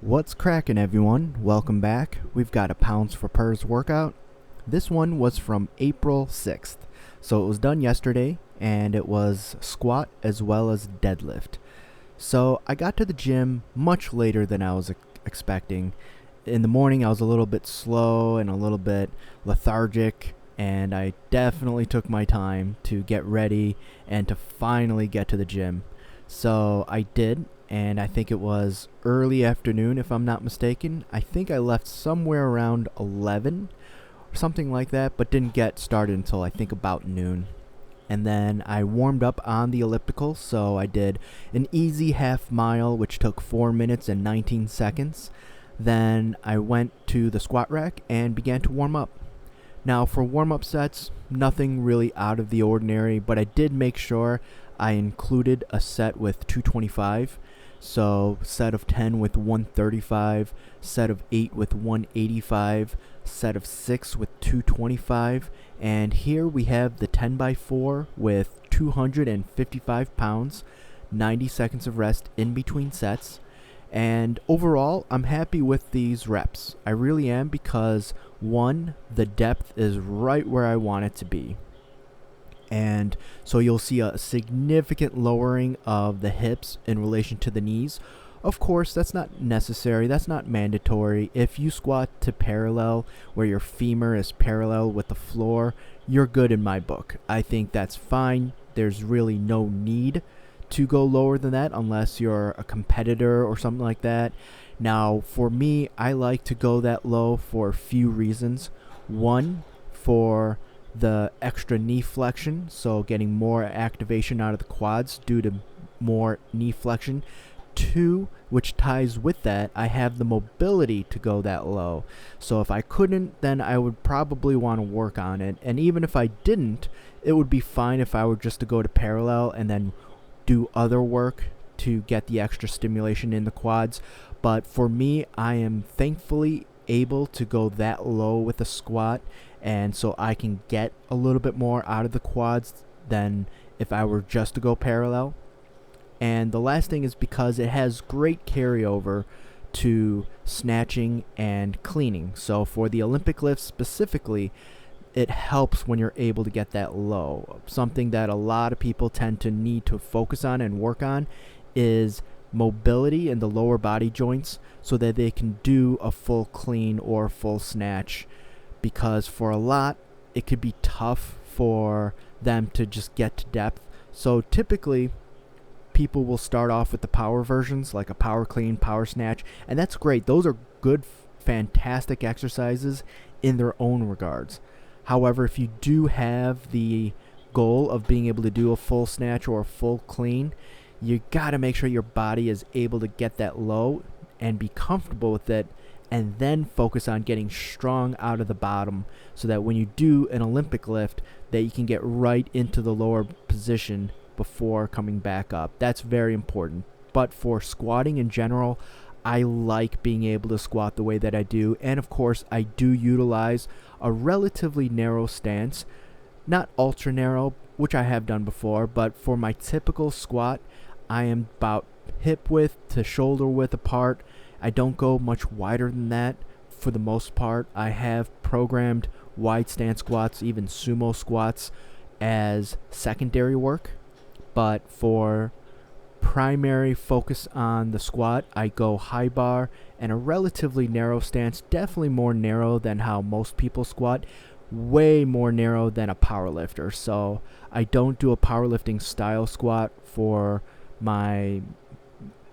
What's cracking, everyone? Welcome back. We've got a Pounds for Purrs workout. This one was from April 6th. So it was done yesterday, and it was squat as well as deadlift. So I got to the gym much later than I was expecting. In the morning, I was a little bit slow and a little bit lethargic, and I definitely took my time to get ready and to finally get to the gym. So I did, and I think it was early afternoon, if I'm not mistaken. I think I left somewhere around 11 or something like that, but didn't get started until I think about noon. And then I warmed up on the elliptical, so I did an easy half mile, which took 4 minutes and 19 seconds. Then I went to the squat rack and began to warm up. Now, for warm-up sets, nothing really out of the ordinary, but I did make sure I included a set with 225. So set of 10 with 135, set of 8 with 185, set of 6 with 225, and here we have the 10x4 with 255 pounds, 90 seconds of rest in between sets. And overall, I'm happy with these reps. I really am, because one, the depth is right where I want it to be. And so you'll see a significant lowering of the hips in relation to the knees. Of course, that's not necessary. That's not mandatory. If you squat to parallel, where your femur is parallel with the floor, you're good in my book. I think that's fine. There's really no need to go lower than that unless you're a competitor or something like that. Now, for me, I like to go that low for a few reasons. One, for the extra knee flexion, so getting more activation out of the quads due to more knee flexion. Two, which ties with that, I have the mobility to go that low. So if I couldn't, then I would probably want to work on it. And even if I didn't, it would be fine if I were just to go to parallel and then do other work to get the extra stimulation in the quads. But for me, I am thankfully able to go that low with a squat, and so I can get a little bit more out of the quads than if I were just to go parallel. And the last thing is because it has great carryover to snatching and cleaning. So for the Olympic lifts specifically, it helps when you're able to get that low. Something that a lot of people tend to need to focus on and work on is mobility in the lower body joints, so that they can do a full clean or full snatch, because for a lot it could be tough for them to just get to depth. So typically people will start off with the power versions, like a power clean, power snatch, and that's great. Those are good, fantastic exercises in their own regards. However, if you do have the goal of being able to do a full snatch or a full clean, you got to make sure your body is able to get that low and be comfortable with it, and then focus on getting strong out of the bottom, so that when you do an Olympic lift, that you can get right into the lower position before coming back up. That's very important. But for squatting in general, I like being able to squat the way that I do, and of course I do utilize a relatively narrow stance, not ultra narrow, which I have done before, but for my typical squat, I am about hip width to shoulder width apart. I don't go much wider than that for the most part. I have programmed wide stance squats, even sumo squats, as secondary work, but for primary focus on the squat, I go high bar and a relatively narrow stance, definitely more narrow than how most people squat, way more narrow than a powerlifter. So I don't do a powerlifting style squat for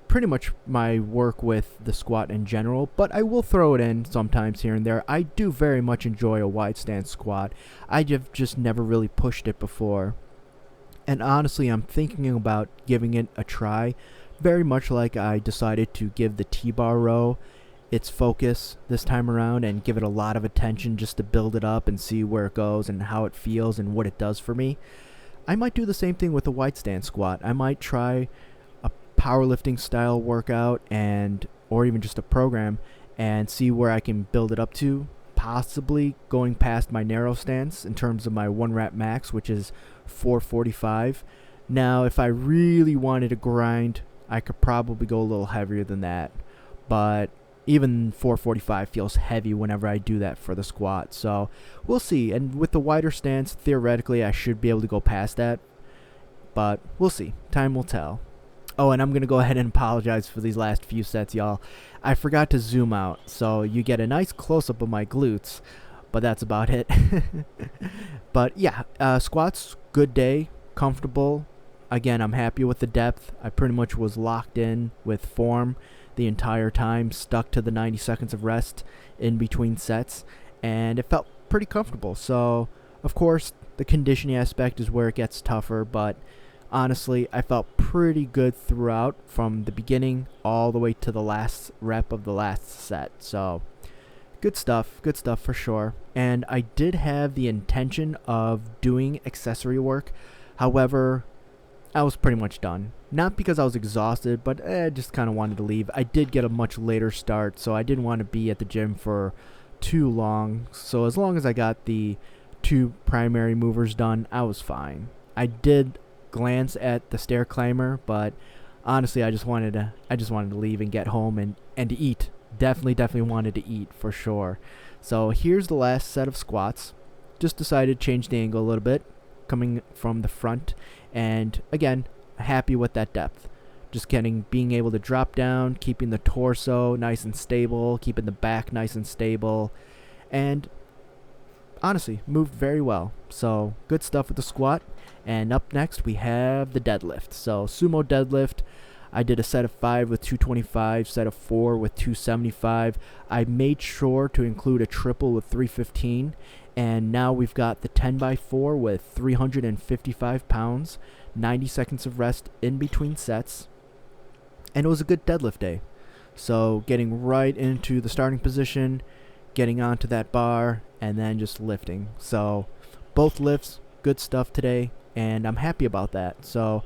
pretty much my work with the squat in general, but I will throw it in sometimes here and there. I do very much enjoy a wide stance squat. I have just never really pushed it before. And honestly, I'm thinking about giving it a try, very much like I decided to give the T-bar row its focus this time around and give it a lot of attention just to build it up and see where it goes and how it feels and what it does for me. I might do the same thing with a wide stance squat. I might try a powerlifting style workout or even just a program and see where I can build it up to, possibly going past my narrow stance in terms of my 1 rep max, which is 445. Now, if I really wanted to grind, I could probably go a little heavier than that, but even 445 feels heavy whenever I do that for the squat. So we'll see. And with the wider stance, theoretically, I should be able to go past that. But we'll see. Time will tell. Oh, and I'm going to go ahead and apologize for these last few sets, y'all. I forgot to zoom out, so you get a nice close-up of my glutes, but that's about it. But yeah, squats, good day, comfortable. Again, I'm happy with the depth. I pretty much was locked in with form the entire time, stuck to the 90 seconds of rest in between sets, and it felt pretty comfortable. So, of course, the conditioning aspect is where it gets tougher, but honestly, I felt pretty good throughout from the beginning all the way to the last rep of the last set. So, good stuff for sure. And I did have the intention of doing accessory work. However, I was pretty much done. Not because I was exhausted, but I just kind of wanted to leave. I did get a much later start, so I didn't want to be at the gym for too long. So as long as I got the 2 primary movers done, I was fine. I did glance at the stair climber, but honestly, I just wanted to leave and get home and to eat. Definitely wanted to eat for sure. So here's the last set of squats. Just decided to change the angle a little bit, coming from the front, and again, happy with that depth. Just being able to drop down, keeping the torso nice and stable, keeping the back nice and stable, and honestly, moved very well. So good stuff with the squat. And up next, we have the deadlift. So Sumo Deadlift, I did a set of 5 with 225, set of 4 with 275. I made sure to include a triple with 315. And now we've got the 10x4 with 355 pounds, 90 seconds of rest in between sets. And it was a good deadlift day. So getting right into the starting position, getting onto that bar, and then just lifting. So both lifts, good stuff today, and I'm happy about that. So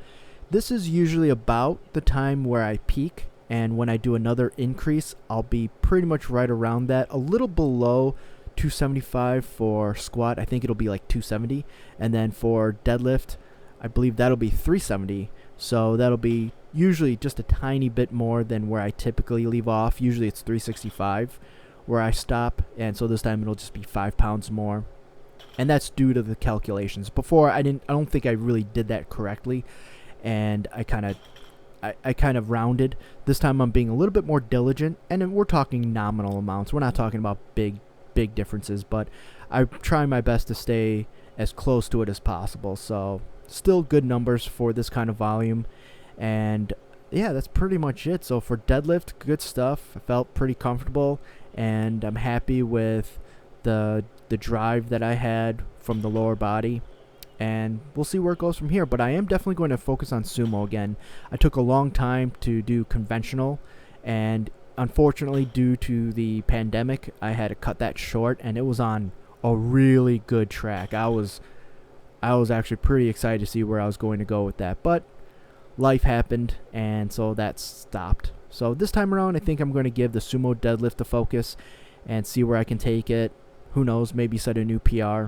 this is usually about the time where I peak, and when I do another increase, I'll be pretty much right around that, a little below 275 for squat. I think it'll be like 270, and then for deadlift, I believe that'll be 370. So that'll be usually just a tiny bit more than where I typically leave off. Usually it's 365 where I stop, and so this time it'll just be 5 pounds more. And that's due to the calculations. Before I don't think I really did that correctly, and I kind of rounded. This time I'm being a little bit more diligent, and we're talking nominal amounts. We're not talking about big differences, but I try my best to stay as close to it as possible. So still good numbers for this kind of volume. And yeah, that's pretty much it. So for deadlift, good stuff. I felt pretty comfortable, and I'm happy with the drive that I had from the lower body, and we'll see where it goes from here. But I am definitely going to focus on sumo again. I took a long time to do conventional, and unfortunately due to the pandemic, I had to cut that short, and it was on a really good track. I was actually pretty excited to see where I was going to go with that, but life happened, and so that stopped. So this time around, I think I'm going to give the sumo deadlift a focus and see where I can take it. Who knows, maybe set a new PR.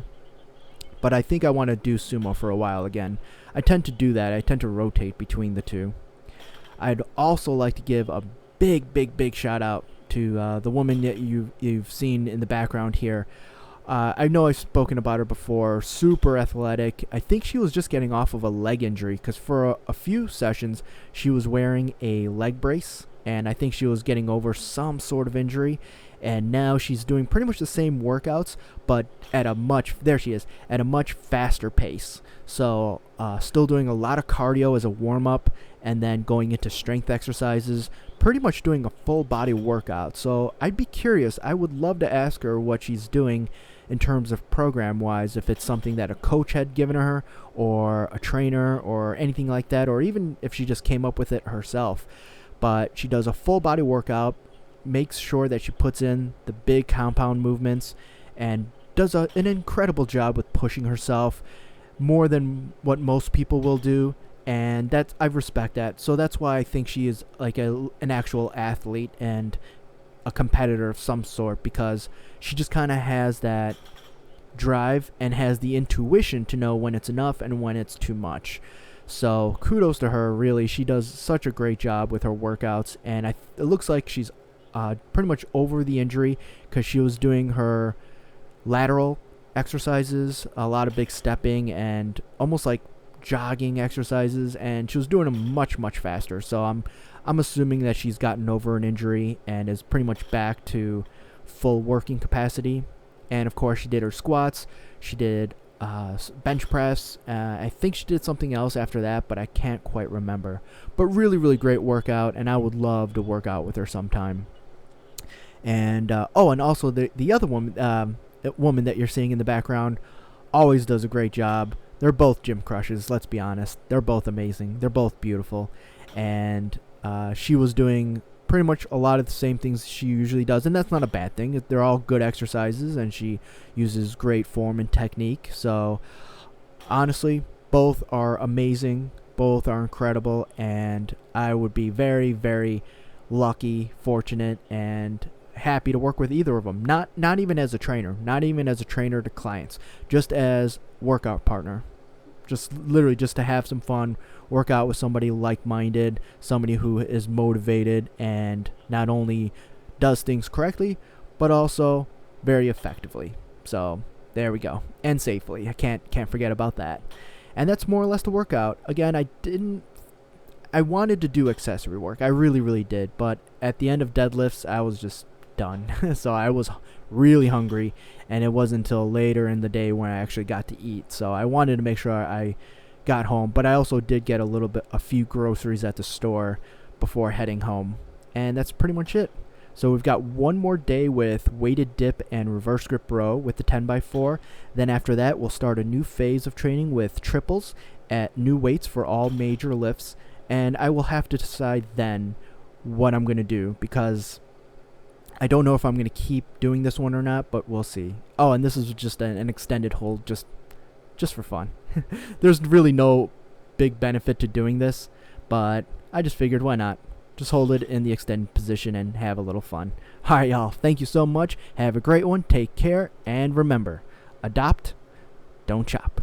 But I think I want to do sumo for a while again. I tend to do that. I tend to rotate between the two. I'd also like to give a big shout out to the woman that you've seen in the background here. I know I've spoken about her before. Super athletic. I think she was just getting off of a leg injury, because for a few sessions she was wearing a leg brace, and I think she was getting over some sort of injury, and now she's doing pretty much the same workouts, but at a much faster pace. So still doing a lot of cardio as a warm-up, and then going into strength exercises, pretty much doing a full body workout. So I'd be curious. I would love to ask her what she's doing in terms of program-wise, if it's something that a coach had given her, or a trainer, or anything like that, or even if she just came up with it herself. But she does a full body workout, makes sure that she puts in the big compound movements, and does an incredible job with pushing herself more than what most people will do. And I respect that. So that's why I think she is like an actual athlete and a competitor of some sort, because she just kind of has that drive and has the intuition to know when it's enough and when it's too much. So kudos to her, really. She does such a great job with her workouts, and it looks like she's pretty much over the injury because she was doing her lateral exercises, a lot of big stepping and almost like jogging exercises, and she was doing them much faster. So I'm assuming that she's gotten over an injury and is pretty much back to full working capacity. And of course, she did her squats. She did bench press. I think she did something else after that, but I can't quite remember. But really great workout, and I would love to work out with her sometime. And and also the other woman, woman that you're seeing in the background, always does a great job. They're both gym crushes. Let's be honest. They're both amazing. They're both beautiful, and she was doing pretty much a lot of the same things she usually does, and that's not a bad thing. They're all good exercises, and she uses great form and technique. So honestly, both are amazing. Both are incredible, and I would be very lucky, fortunate, and happy to work with either of them. Not even as a trainer, not even as a trainer to clients, just as workout partner. Just literally just to have some fun, work out with somebody like-minded, somebody who is motivated and not only does things correctly, but also very effectively. So there we go, and safely. I can't forget about that. And that's more or less the workout. Again, I wanted to do accessory work. I really did, but at the end of deadlifts, I was just done. So I was really hungry, and it wasn't until later in the day when I actually got to eat. So I wanted to make sure I got home, but I also did get a few groceries at the store before heading home. And that's pretty much it. So we've got one more day with weighted dip and reverse grip row with the 10x4. Then after that, we'll start a new phase of training with triples at new weights for all major lifts. And I will have to decide then what I'm going to do, because I don't know if I'm going to keep doing this one or not, but we'll see. Oh, and this is just an extended hold just for fun. There's really no big benefit to doing this, but I just figured why not? Just hold it in the extended position and have a little fun. All right, y'all. Thank you so much. Have a great one. Take care. And remember, adopt, don't chop.